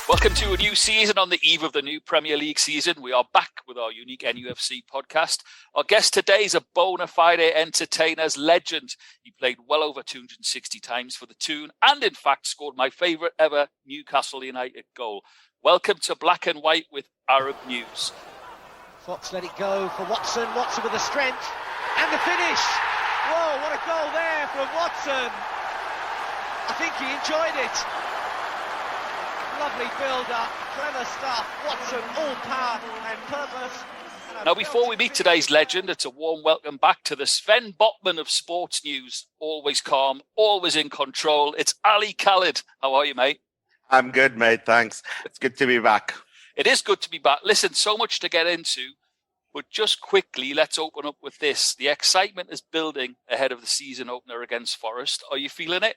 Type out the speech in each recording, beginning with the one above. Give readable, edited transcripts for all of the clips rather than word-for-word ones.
Welcome to a new season on the eve of the new Premier League season. We are back with our unique NUFC podcast. Our guest today is a bona fide entertainer's legend. He played well over 260 times for the Toon and, in fact, scored my favourite ever Newcastle United goal. Welcome to Black and White with Arab News. Fox let it go for Watson. Watson with the strength and the finish. Whoa, what a goal there from Watson. I think he enjoyed it. Lovely build-up, clever stuff. Watson, all power and purpose. Now, before we meet today's legend, it's a warm welcome back to the Sven Botman of sports news. Always calm, always in control. It's Ali Khaled. How are you, mate? I'm good, mate. Thanks. It's good to be back. It is good to be back. Listen, so much to get into, but just quickly, let's open up with this. The excitement is building ahead of the season opener against Forest. Are you feeling it?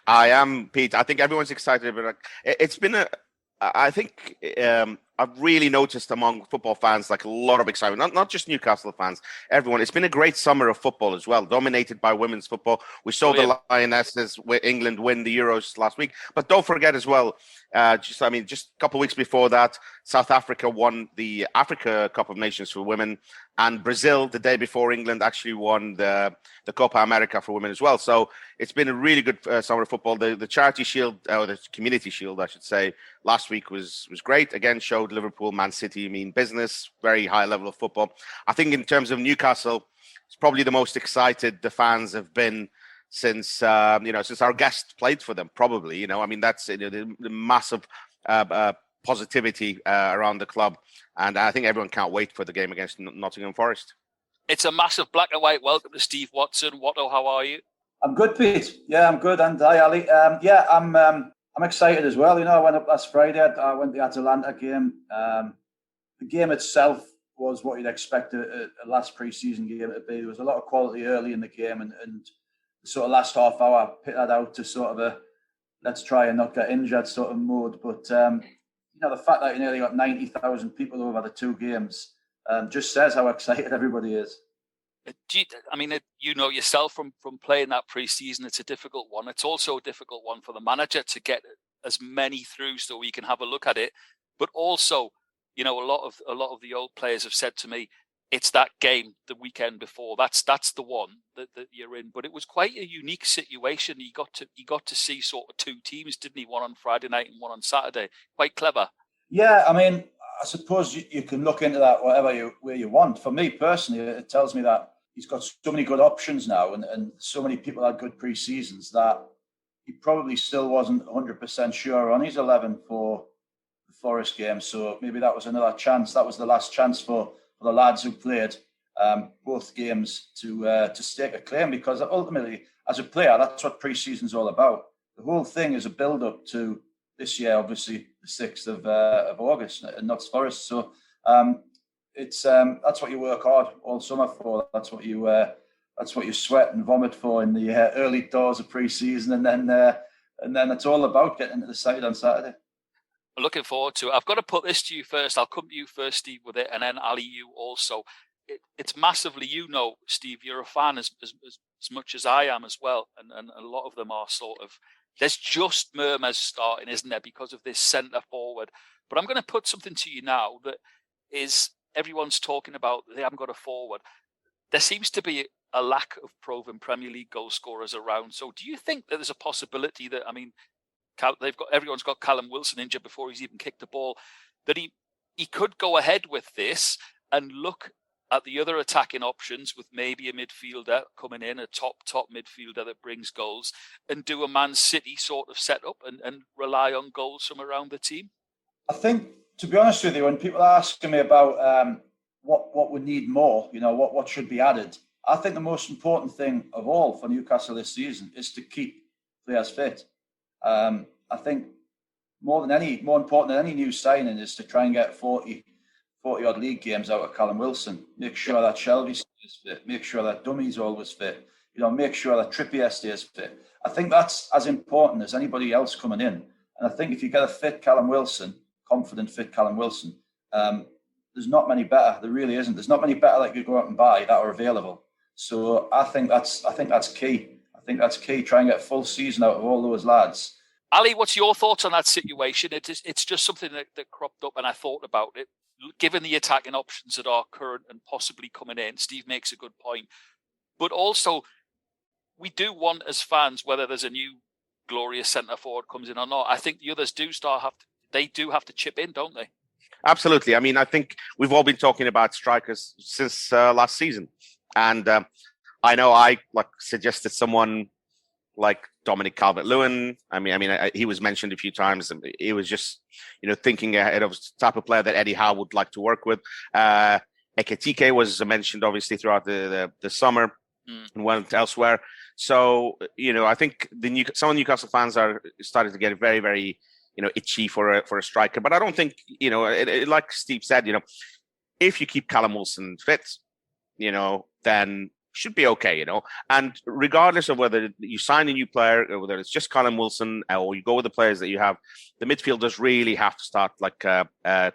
I am, Pete. I think everyone's excited, but it's been I've really noticed among football fans, like a lot of excitement, not just Newcastle fans, everyone. It's been a great summer of football as well, dominated by women's football. We saw the Lionesses, England win the Euros last week. But don't forget as well, just a couple of weeks before that, South Africa won the Africa Cup of Nations for women, and Brazil, the day before England, actually won the Copa America for women as well. So it's been a really good summer of football. The Charity Shield, or the Community Shield, I should say, last week was great. Again, showed Liverpool, Man City mean business, very high level of football. I think in terms of Newcastle, it's probably the most excited the fans have been since since our guest played for them. Probably, that's the massive positivity around the club, and I think everyone can't wait for the game against Nottingham Forest. It's a massive black and white welcome to Steve Watson. Watto, how are you? I'm good, Pete. Yeah, I'm good. And hi, Ali. I'm excited as well. I went up last Friday. I went to the Atalanta game. The game itself was what you'd expect a last pre-season game to be. There was a lot of quality early in the game, and the sort of last half hour pitted out to sort of a let's try and not get injured sort of mode. But the fact that you nearly got 90,000 people over the two games just says how excited everybody is. Yourself from playing that pre-season, it's a difficult one. It's also a difficult one for the manager to get as many through so we can have a look at it. But also, a lot of the old players have said to me, it's that game the weekend before. That's the one that you're in. But it was quite a unique situation. He got to see sort of two teams, didn't he? One on Friday night and one on Saturday. Quite clever. Yeah, I suppose you can look into that where you want. For me personally, it tells me that he's got so many good options now, and so many people had good pre-seasons that he probably still wasn't 100% sure on his 11 for the Forest game. So maybe that was another chance. That was the last chance for the lads who played both games to stake a claim, because ultimately, as a player, that's what pre-season's all about. The whole thing is a build-up to this year, obviously the 6th of August, and Notts Forest. So it's that's what you work hard all summer for. That's what you sweat and vomit for in the early doors of pre-season, and then it's all about getting into the side on Saturday. Looking forward to it. I've got to put this to you first. I'll come to you first, Steve, with it, and then Ali, you also. It's massively, Steve, you're a fan as much as I am as well, and a lot of them are sort of. There's just murmurs starting, isn't there, because of this centre forward. But I'm going to put something to you now that is everyone's talking about. They haven't got a forward. There seems to be a lack of proven Premier League goal scorers around. So do you think that there's a possibility that everyone's got Callum Wilson injured before he's even kicked the ball, that he could go ahead with this and look at the other attacking options with maybe a midfielder coming in, a top midfielder that brings goals, and do a Man City sort of setup and rely on goals from around the team? I think, to be honest with you, when people are asking me about what would need more, what should be added, I think the most important thing of all for Newcastle this season is to keep players fit. I think more important than any new signing is to try and get 40 odd league games out of Callum Wilson. Make sure that Shelby stays fit. Make sure that Dummy's always fit. Make sure that Trippier stays fit. I think that's as important as anybody else coming in. And I think if you get a fit Callum Wilson, confident fit Callum Wilson, there's not many better. There really isn't. There's not many better that you go out and buy that are available. So I think that's key. I think that's key. Try and get a full season out of all those lads. Ali, what's your thoughts on that situation? It's just something that cropped up, and I thought about it. Given the attacking options that are current and possibly coming in, Steve makes a good point. But also, we do want as fans, whether there's a new glorious centre forward comes in or not, I think the others do have to chip in, don't they? Absolutely. I mean, I think we've all been talking about strikers since last season, and I know I suggested someone like Dominic Calvert-Lewin. I mean, he was mentioned a few times, and he was just, thinking ahead of the type of player that Eddie Howe would like to work with. Ekitike was mentioned, obviously, throughout the summer and went elsewhere. So, I think some Newcastle fans are starting to get very, very, itchy for a striker. But I don't think, like Steve said, if you keep Callum Wilson fit, then should be okay, and regardless of whether you sign a new player or whether it's just Callum Wilson or you go with the players that you have, the midfielders really have to start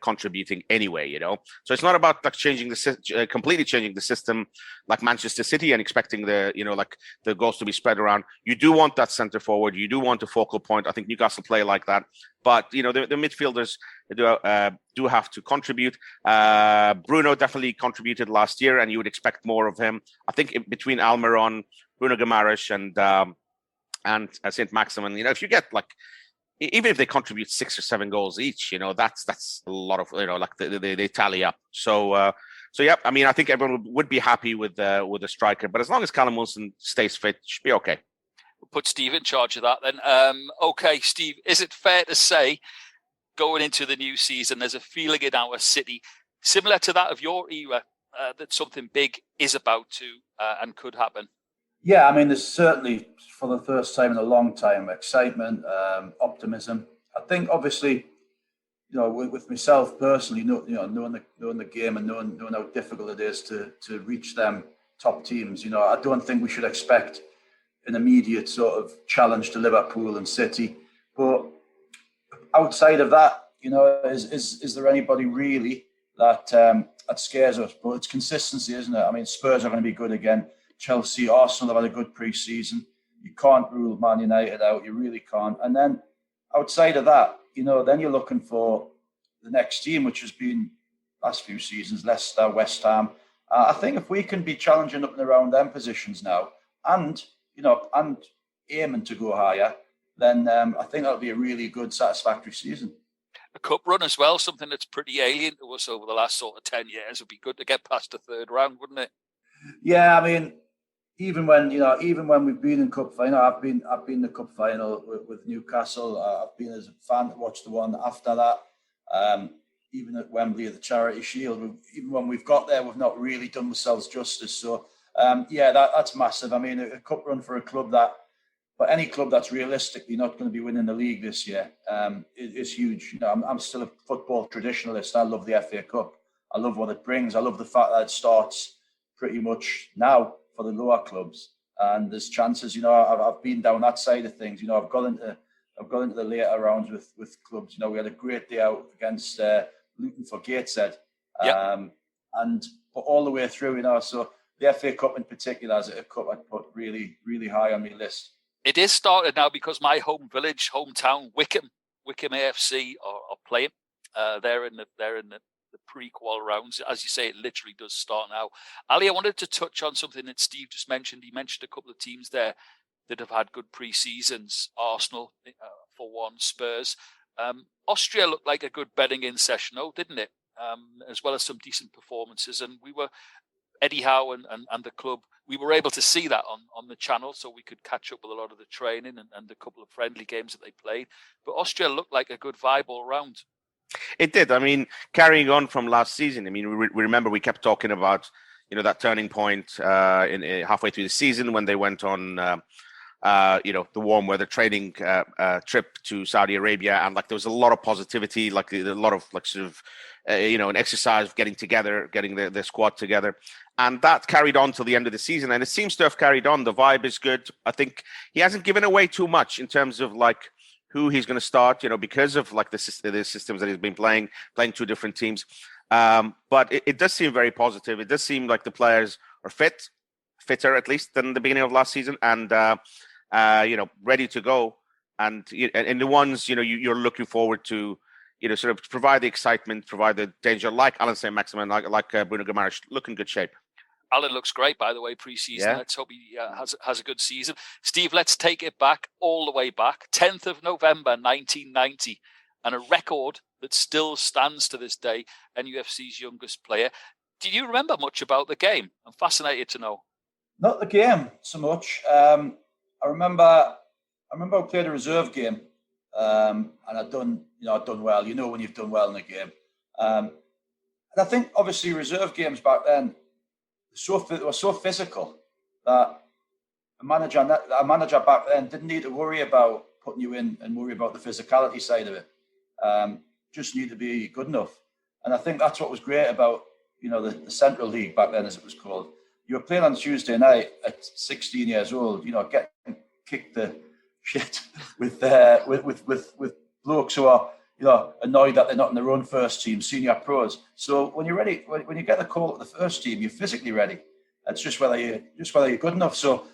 contributing anyway, so it's not about completely changing the system like Manchester City and expecting the goals to be spread around. You do want that center forward, you do want a focal point. I think Newcastle play like that, but the midfielders do have to contribute. Bruno definitely contributed last year, and you would expect more of him. I think between Almiron, Bruno Guimaraes, and Saint Maximin, if you get even if they contribute 6 or 7 goals each, that's a lot of they tally up. So yeah, I mean, I think everyone would be happy with the striker, but as long as Callum Wilson stays fit, should be okay. We'll put Steve in charge of that then. Okay, Steve, is it fair to say, going into the new season, there's a feeling in our city, similar to that of your era, that something big is about to and could happen? Yeah, I mean, there's certainly, for the first time in a long time, excitement, optimism. I think, obviously, with myself personally, knowing the game and knowing how difficult it is to reach them top teams, I don't think we should expect an immediate sort of challenge to Liverpool and City. But outside of that, is there anybody really that scares us? But it's consistency, isn't it? I mean, Spurs are going to be good again. Chelsea, Arsenal have had a good pre-season. You can't rule Man United out. You really can't. And then outside of that, then you're looking for the next team, which has been last few seasons, Leicester, West Ham. I think if we can be challenging up and around them positions now, and aiming to go higher, then I think that'll be a really good, satisfactory season. A cup run as well, something that's pretty alien to us over the last sort of 10 years. Would be good to get past the third round, wouldn't it? Yeah, I mean, even when we've been in cup final, I've been in the cup final with Newcastle. I've been as a fan to watch the one after that. Even at Wembley at the Charity Shield, even when we've got there, we've not really done ourselves justice. So that's massive. I mean, a cup run for a club but any club that's realistically not going to be winning the league this year is huge. I'm still a football traditionalist. I love the FA Cup. I love what it brings. I love the fact that it starts pretty much now for the lower clubs, and there's chances. I've been down that side of things. I've gone into the later rounds with clubs. We had a great day out against Luton for Gateshead, and all the way through. So the FA Cup in particular is a cup I'd put really, really high on my list. It is started now because my hometown, Wickham AFC are playing. They're in the pre-qual rounds. As you say, it literally does start now. Ali, I wanted to touch on something that Steve just mentioned. He mentioned a couple of teams there that have had good pre-seasons. Arsenal, for one, Spurs. Austria looked like a good betting in session, didn't it? As well as some decent performances. And we were, Eddie Howe and the club, we were able to see that on the channel, so we could catch up with a lot of the training and a couple of friendly games that they played. But Austria looked like a good vibe all round. It did. I mean, carrying on from last season, I mean, we remember we kept talking about, that turning point in halfway through the season when they went on, the warm weather training trip to Saudi Arabia. And there was a lot of positivity, a lot of an exercise of getting together, getting the squad together. And that carried on till the end of the season. And it seems to have carried on. The vibe is good. I think he hasn't given away too much in terms of who he's going to start, because of the systems that he's been playing 2 different teams. But it does seem very positive. It does seem like the players are fitter at least than the beginning of last season, and ready to go. and the ones you're looking forward to, sort of provide the excitement, provide the danger, like Alan St. Maximin, like Bruno Guimaraes, look in good shape. Alan looks great, by the way, pre-season. Yeah. Let's hope he has a good season. Steve, let's take it back, all the way back, 10th of November, 1990, and a record that still stands to this day, NUFC's youngest player. Do you remember much about the game? I'm fascinated to know. Not the game so much. I remember I played a reserve game, and I'd done well. When you've done well in a game, and I think obviously reserve games back then were so physical that a manager back then didn't need to worry about putting you in and worry about the physicality side of it. Just need to be good enough, and I think that's what was great about the Central League back then, as it was called. You were playing on Tuesday night at 16 years old, getting kicked the shit with blokes who are annoyed that they're not in their own first team, senior pros. So when you're ready, when you get the call at the first team, you're physically ready. It's just whether you're good enough. So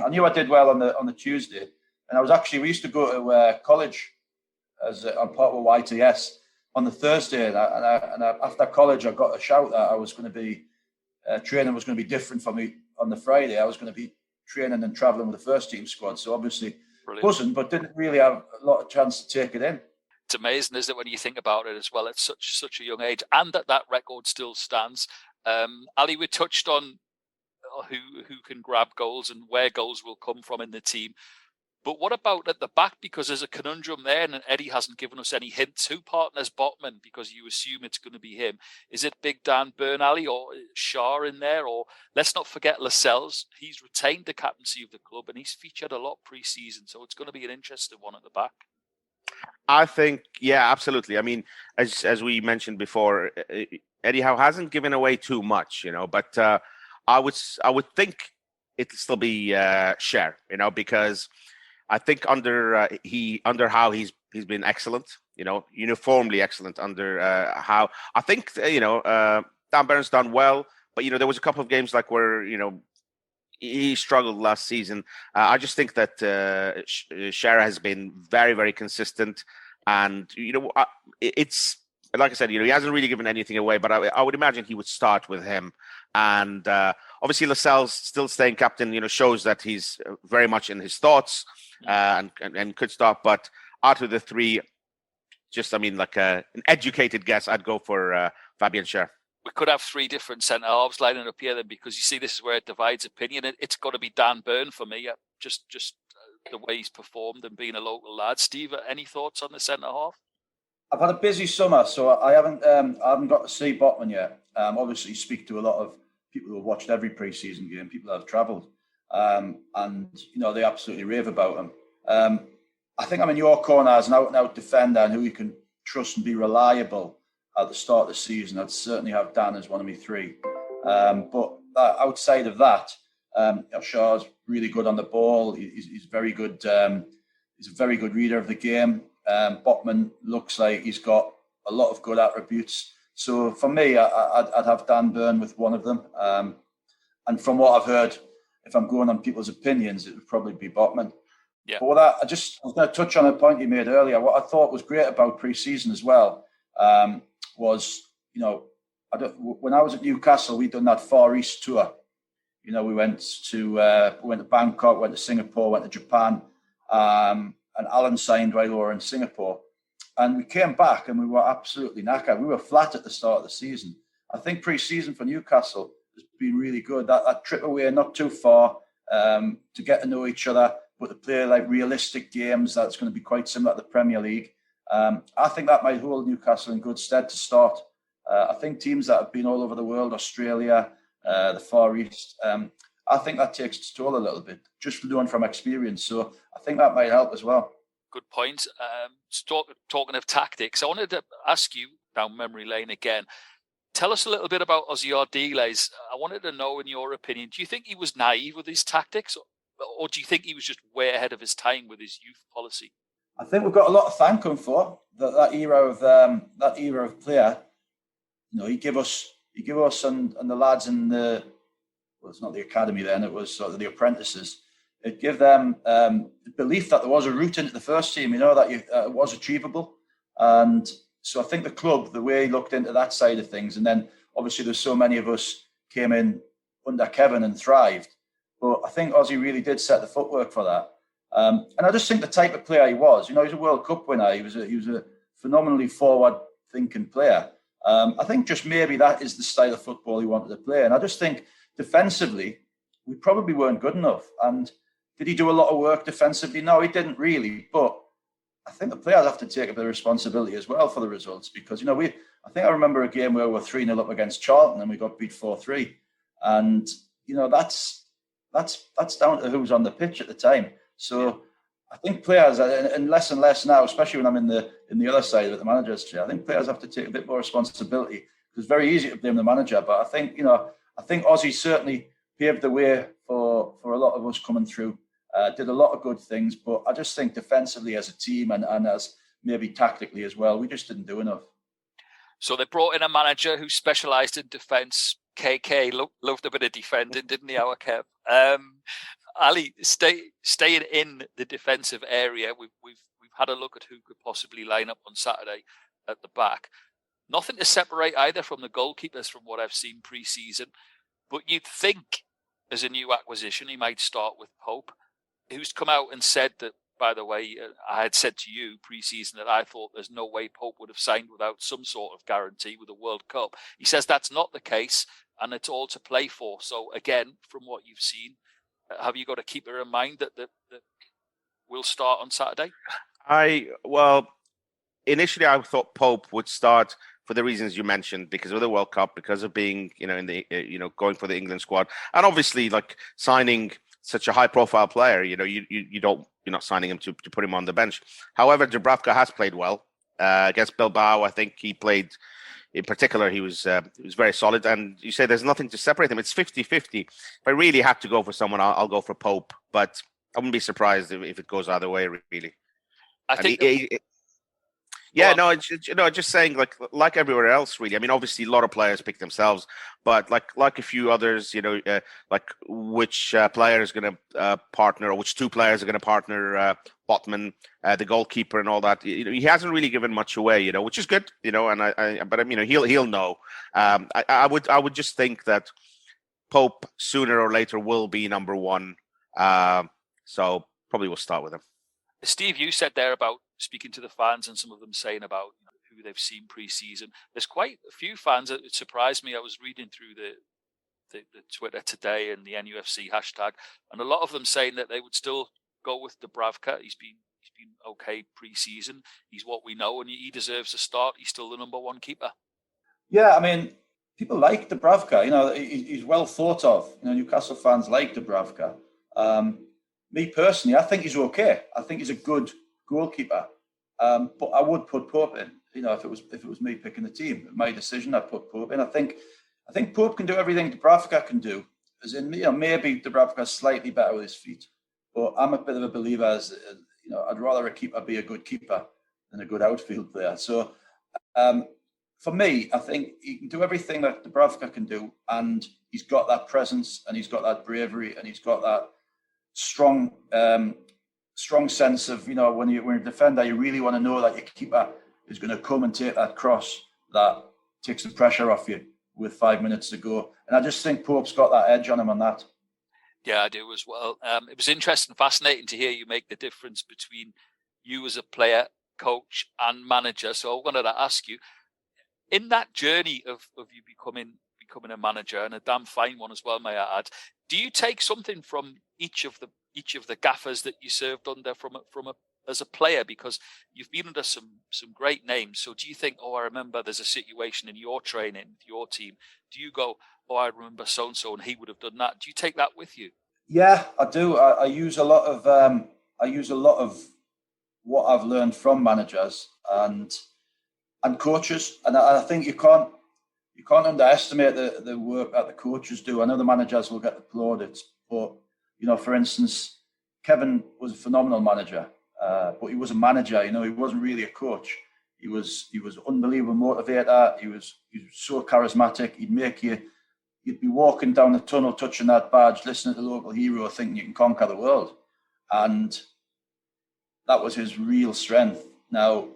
I knew I did well on the Tuesday, and we used to go to college I'm part of YTS on the Thursday, and after college I got a shout that I was going to be training was going to be different for me on the Friday. I was going to be training and traveling with the first team squad. So obviously buzzing, but didn't really have a lot of chance to take it in. It's amazing, isn't it, when you think about it as well? It's such a young age, and that record still stands. Ali, we touched on who can grab goals and where goals will come from in the team. But what about at the back? Because there's a conundrum there, and Eddie hasn't given us any hints. Who partners Botman? Because you assume it's going to be him. Is it Big Dan Burnalley or Shah in there? Or let's not forget Lascelles. He's retained the captaincy of the club, and he's featured a lot pre-season. So it's going to be an interesting one at the back. I think, yeah, absolutely. I mean, as we mentioned before, Eddie Howe hasn't given away too much, but I would think it'll still be Cher, because I think under Howe he's been excellent, uniformly excellent under Howe. I think Dan Burns done well, but there was a couple of games like where he struggled last season. I just think that Cher has been very, very consistent, and it's like I said, he hasn't really given anything away, but I would imagine he would start with him. And obviously Lascelles still staying captain, shows that he's very much in his thoughts and could start. But out of the three, like an educated guess, I'd go for Fabian Cher. We could have three different centre halves lining up here then, because you see this is where it divides opinion. It's got to be Dan Burn for me, just the way he's performed and being a local lad. Steve, any thoughts on the centre half? I've had a busy summer, so I haven't got to see Botman yet. Obviously, you speak to a lot of people who have watched every pre-season game, people that have travelled, and they absolutely rave about him. I think I'm in your corner as an out-and-out defender and who you can trust and be reliable at the start of the season. I'd certainly have Dan as one of my three. But outside of that, Shah's really good on the ball. He's very good. He's a very good reader of the game. Botman looks like he's got a lot of good attributes. So for me, I'd have Dan Burn with one of them. And from what I've heard, if I'm going on people's opinions, it would probably be Botman. Yeah. But with that, I was going to touch on a point you made earlier. What I thought was great about pre-season as well was, when I was at Newcastle, we'd done that Far East tour. We went to Bangkok, went to Singapore, went to Japan, and Alan signed while we were in Singapore. And we came back and we were absolutely knackered. We were flat at the start of the season. I think pre-season for Newcastle has been really good. That trip away, not too far, to get to know each other, but to play like realistic games, that's going to be quite similar to the Premier League. I think that might hold Newcastle in good stead to start. I think teams that have been all over the world, Australia, the Far East, I think that takes its toll a little bit, just knowing from experience. So I think that might help as well. Good point. Talking of tactics, I wanted to ask you down memory lane again. Tell us a little bit about Ossie Ardiles. I wanted to know, in your opinion, do you think he was naive with his tactics, or do you think he was just way ahead of his time with his youth policy? I think we've got a lot to thank him for that era of player. He gave us and the lads in the, well, it's not the academy then, it was sort of the apprentices. It gave them the belief that there was a route into the first team, that it was achievable. And so I think the club, the way he looked into that side of things, and then obviously there's so many of us came in under Kevin and thrived. But I think Ozzy really did set the footwork for that. And I just think the type of player he was, he's a World Cup winner. He was a phenomenally forward-thinking player. I think just maybe that is the style of football he wanted to play. And I just think defensively, we probably weren't good enough. And did he do a lot of work defensively? No, he didn't really. But I think the players have to take a bit of responsibility as well for the results because, I think I remember a game where we were 3-0 up against Charlton and we got beat 4-3. And, that's down to who's on the pitch at the time. So I think players, and less now, especially when I'm in the other side of the manager's chair, I think players have to take a bit more responsibility because it's very easy to blame the manager. But I think, Ozzy certainly paved the way for a lot of us coming through. Did a lot of good things, but I just think defensively as a team and as maybe tactically as well, we just didn't do enough. So they brought in a manager who specialised in defence. KK loved a bit of defending, didn't he, our Kev? Ali, staying in the defensive area, we've had a look at who could possibly line up on Saturday at the back. Nothing to separate either from the goalkeepers from what I've seen pre-season, but you'd think as a new acquisition he might start with Pope, who's come out and said that, by the way, I had said to you pre-season that I thought there's no way Pope would have signed without some sort of guarantee with the World Cup. He says that's not the case and it's all to play for. So again, from what you've seen, have you got a keeper in mind that will start on Saturday? Initially I thought Pope would start for the reasons you mentioned, because of the World Cup, because of being, in the, going for the England squad, and obviously like signing such a high-profile player, you're not signing him to put him on the bench. However, Dubravka has played well against Bilbao. I think he played, in particular, he was very solid. And you say there's nothing to separate them. It's 50-50. If I really have to go for someone, I'll go for Pope. But I wouldn't be surprised if it goes either way, really. I think. Just saying, like everywhere else, really. I mean, obviously, a lot of players pick themselves, but like a few others, which player is going to partner, or which two players are going to partner Botman, the goalkeeper, and all that. He hasn't really given much away, which is good, and he'll know. I would just think that Pope sooner or later will be number one, so probably we'll start with him. Steve, you said there about speaking to the fans and some of them saying about who they've seen pre-season. There's quite a few fans. It surprised me. I was reading through the Twitter today and the NUFC hashtag, and a lot of them saying that they would still go with Dubravka. He's been okay pre-season. He's what we know, and he deserves a start. He's still the number one keeper. Yeah, I mean, people like Dubravka. He's well thought of. Newcastle fans like Dubravka. Me personally, I think he's okay. I think he's a good goalkeeper. But I would put Pope in. If it was me picking the team, my decision, I'd put Pope in. I think Pope can do everything Dubravka can do. As in, maybe Dubravka's slightly better with his feet. But I'm a bit of a believer as I'd rather a keeper be a good keeper than a good outfield player. So for me, I think he can do everything that Dubravka can do, and he's got that presence, and he's got that bravery, and he's got that strong sense of, when you're a defender, you really want to know that your keeper is going to come and take that cross that takes the pressure off you with 5 minutes to go. And I just think Pope's got that edge on him on that. Yeah, I do as well. It was interesting, fascinating to hear you make the difference between you as a player, coach and manager. So I wanted to ask you, in that journey of you becoming a manager, and a damn fine one as well, may I add, do you take something from each of the gaffers that you served under as a player? Because you've been under some great names. So do you think, I remember there's a situation in your training, your team. Do you go, I remember so-and-so and he would have done that? Do you take that with you? Yeah, I do. I use a lot of what I've learned from managers and coaches. And I think you can't underestimate the work that the coaches do. I know the managers will get the plaudits, but for instance, Kevin was a phenomenal manager, but he was a manager. He wasn't really a coach. He was unbelievable motivator. He was so charismatic. He'd make you you'd be walking down the tunnel, touching that badge, listening to the local hero, thinking you can conquer the world. And that was his real strength. Now,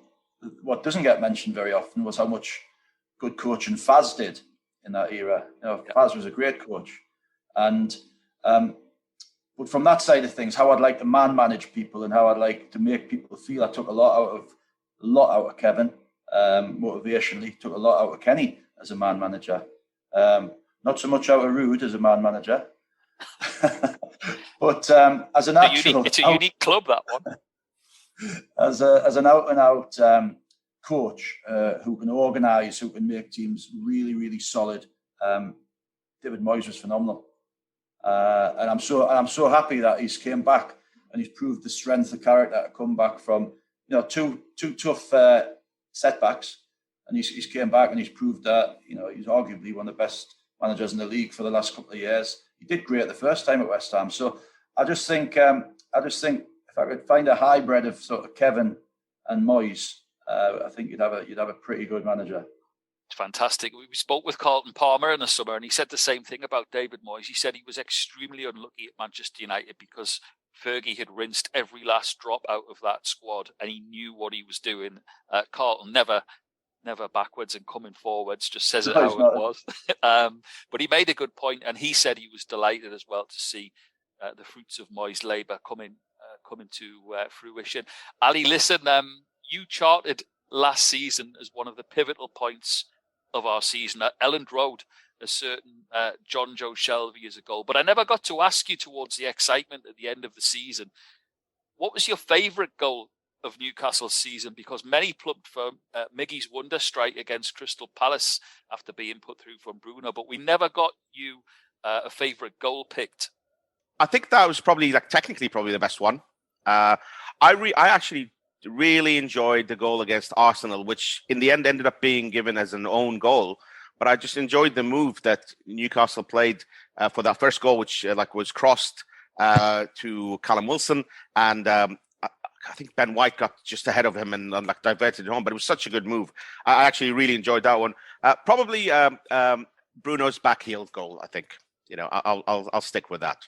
what doesn't get mentioned very often was how much good coaching Faz did in that era. Faz was a great coach. And but from that side of things, how I'd like to manage people and how I'd like to make people feel, I took a lot out of Kevin, motivationally, took a lot out of Kenny as a man manager. Not so much out of Rude as a man manager. But as an actual... It's a unique club, that one. As an out-and-out coach who can organise, who can make teams really, really solid, David Moyes was phenomenal. And I'm so happy that he's came back and he's proved the strength of character to come back from two tough setbacks, and he's came back and he's proved that he's arguably one of the best managers in the league for the last couple of years. He did great the first time at West Ham. So I just think if I could find a hybrid of sort of Kevin and Moyes, I think you'd have a pretty good manager. Fantastic. We spoke with Carlton Palmer in the summer, and he said the same thing about David Moyes. He said he was extremely unlucky at Manchester United because Fergie had rinsed every last drop out of that squad, and he knew what he was doing. Carlton never backwards and coming forwards, just says it how it was. But he made a good point, and he said he was delighted as well to see the fruits of Moyes' labour coming to fruition. Ali, listen, you charted last season as one of the pivotal points of our season. At Elland Road, a certain John Joe Shelby is a goal. But I never got to ask you towards the excitement at the end of the season, what was your favourite goal of Newcastle's season? Because many plumped for Miggy's wonder strike against Crystal Palace after being put through from Bruno, but we never got you a favourite goal picked. I think that was probably technically the best one. I actually really enjoyed the goal against Arsenal, which in the end ended up being given as an own goal. But I just enjoyed the move that Newcastle played for that first goal, which was crossed to Callum Wilson, and I think Ben White got just ahead of him and diverted it home. But it was such a good move. I actually really enjoyed that one. Probably Bruno's backheel goal. I think I'll stick with that.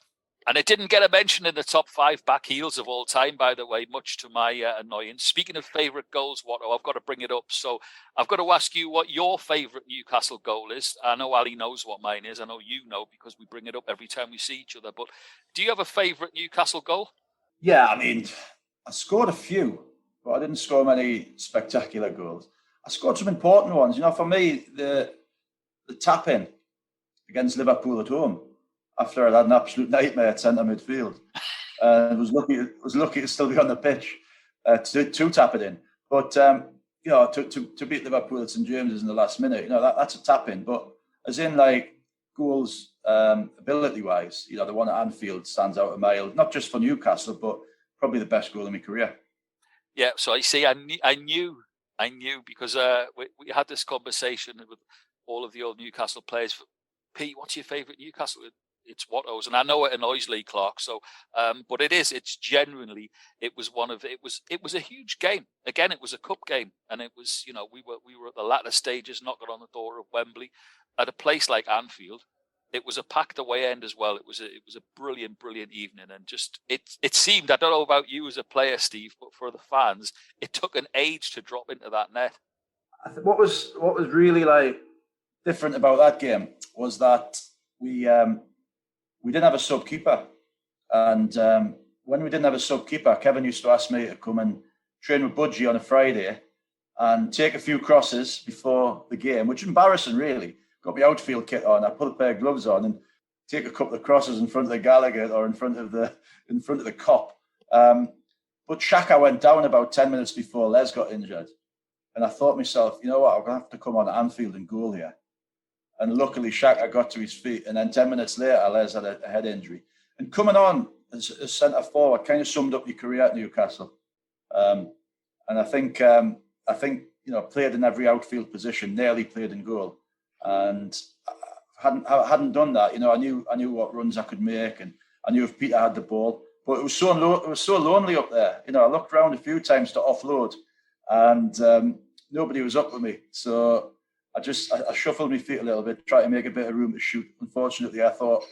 And it didn't get a mention in the top 5 back heels of all time, by the way, much to my annoyance. Speaking of favourite goals, Watto, I've got to bring it up. So I've got to ask you what your favourite Newcastle goal is. I know Ali knows what mine is. I know you know because we bring it up every time we see each other. But do you have a favourite Newcastle goal? Yeah, I mean, I scored a few, but I didn't score many spectacular goals. I scored some important ones. For me, the tap-in against Liverpool at home, after I'd had an absolute nightmare at centre midfield. I was lucky to still be on the pitch to tap it in. But, to beat Liverpool at St James's in the last minute, that's a tap-in. But as in, goals ability-wise, the one at Anfield stands out a mile, not just for Newcastle, but probably the best goal in my career. Yeah, so I see, I knew because we had this conversation with all of the old Newcastle players. Pete, what's your favourite Newcastle? It's Watto's, and I know it annoys Lee Clark. So, but it's genuinely, it was a huge game. Again, it was a cup game, and it was, we were at the latter stages, knocking on the door of Wembley, at a place like Anfield. It was a packed away end as well. It was a brilliant evening, and just it seemed, I don't know about you as a player, Steve, but for the fans, it took an age to drop into that net. I think what was really different about that game was that we didn't have a sub-keeper. And when we didn't have a sub-keeper, Kevin used to ask me to come and train with Budgie on a Friday and take a few crosses before the game, which is embarrassing, really. Got my outfield kit on, I put a pair of gloves on and take a couple of crosses in front of the Gallagher or in front of the Kop. But Xhaka went down about 10 minutes before Les got injured. And I thought to myself, you know what, I'm going to have to come on Anfield and goal here. And luckily, Xhaka got to his feet. And then 10 minutes later, Les had a head injury. And coming on as centre forward kind of summed up your career at Newcastle. And I think played in every outfield position, nearly played in goal. And I hadn't done that. I knew what runs I could make, and I knew if Peter had the ball. But it was so lonely up there. I looked around a few times to offload, and nobody was up with me. So I shuffled my feet a little bit, try to make a bit of room to shoot. Unfortunately, I thought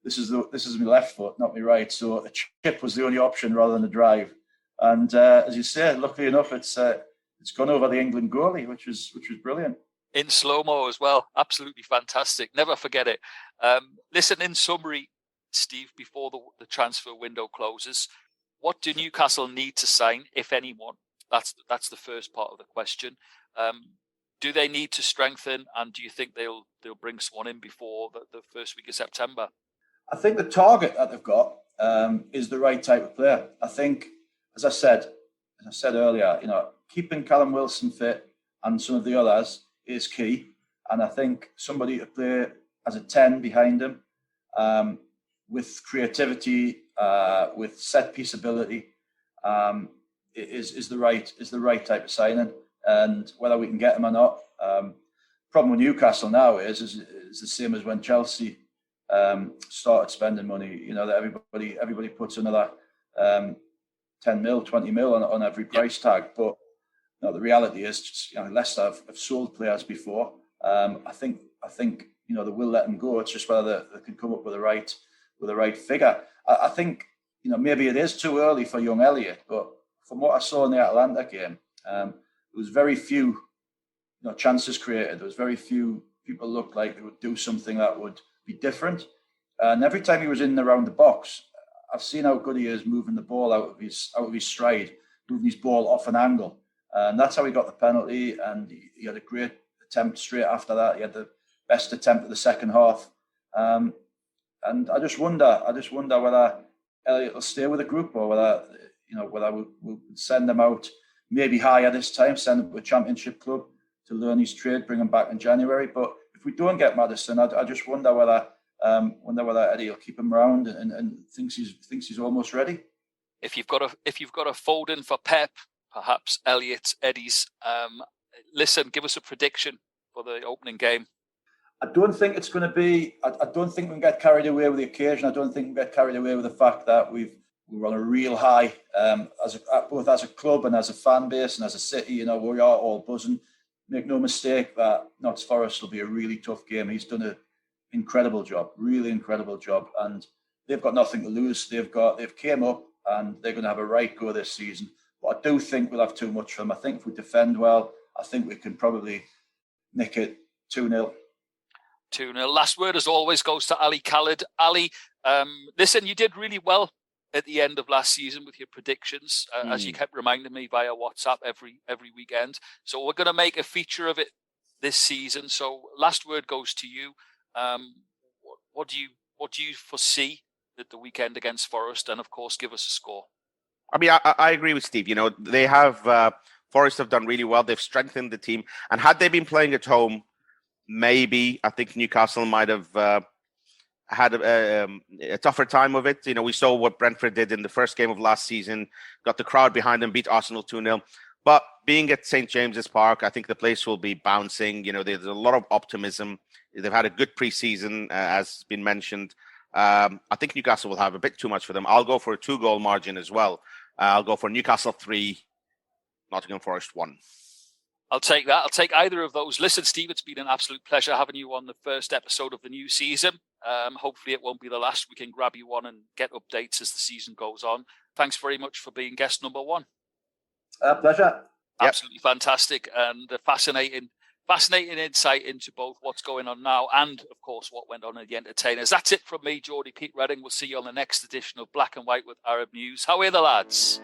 this is my left foot, not my right. So a chip was the only option rather than a drive. And as you say, luckily enough, it's gone over the England goalie, which was brilliant. In slow-mo as well. Absolutely fantastic. Never forget it. Listen, in summary, Steve, before the transfer window closes, what do Newcastle need to sign, if anyone? That's the first part of the question. Do they need to strengthen, and do you think they'll bring someone in before the first week of September? I think the target that they've got is the right type of player. I think, as I said earlier, keeping Callum Wilson fit and some of the others is key. And I think somebody to play as a 10 behind him, with creativity, with set piece ability, is the right type of signing. And whether we can get him or not, problem with Newcastle now is the same as when Chelsea started spending money. That everybody puts another 10 mil, 20 mil on every price tag. But the reality is, Leicester have sold players before. I think they will let them go. It's just whether they can come up with the right figure. I think maybe it is too early for young Elliott, but from what I saw in the Atalanta game, there was very few chances created. There was very few people looked like they would do something that would be different. And every time he was in and around the box, I've seen how good he is moving the ball out of his stride, moving his ball off an angle. And that's how he got the penalty. And he had a great attempt straight after that. He had the best attempt of the second half. And I just wonder whether Elliott will stay with the group, or whether we'll send him out maybe higher this time, send him to a championship club to learn his trade, bring him back in January. But if we don't get Maddison, I just wonder whether Eddie will keep him around and thinks he's almost ready. If you've got a fold in for Pep, perhaps Elliott, Eddie's. Listen, give us a prediction for the opening game. I don't think it's going to be. I don't think we can get carried away with the occasion. I don't think we can get carried away with the fact that we're on a real high, both as a club and as a fan base and as a city. We are all buzzing. Make no mistake that Notts Forest will be a really tough game. He's done an incredible job, really incredible job, and they've got nothing to lose. They've came up and they're going to have a right go this season. But I do think we'll have too much for them. I think if we defend well, I think we can probably nick it 2-0. 2-0. Last word, as always, goes to Ali Khaled. Ali, listen, you did really well at the end of last season with your predictions, as you kept reminding me via WhatsApp every weekend. So we're going to make a feature of it this season. So last word goes to you. What do you foresee at the weekend against Forest? And of course, give us a score. I mean, I agree with Steve. They have Forest have done really well. They've strengthened the team, and had they been playing at home, maybe I think Newcastle might have had a tougher time of it. We saw what Brentford did in the first game of last season, got the crowd behind them, beat Arsenal 2-0. But being at St. James's Park, I think the place will be bouncing. There's a lot of optimism. They've had a good pre-season, as been mentioned. I think Newcastle will have a bit too much for them. I'll go for a 2-goal margin as well. I'll go for Newcastle 3, Nottingham Forest 1. I'll take that. I'll take either of those. Listen, Steve, it's been an absolute pleasure having you on the first episode of the new season. Hopefully it won't be the last. We can grab you on and get updates as the season goes on. Thanks very much for being guest number 1. Pleasure. Absolutely fantastic, and a fascinating insight into both what's going on now and, of course, what went on at the Entertainers. That's it from me, Geordie Pete Redding. We'll see you on the next edition of Black and White with Arab News. How are the lads?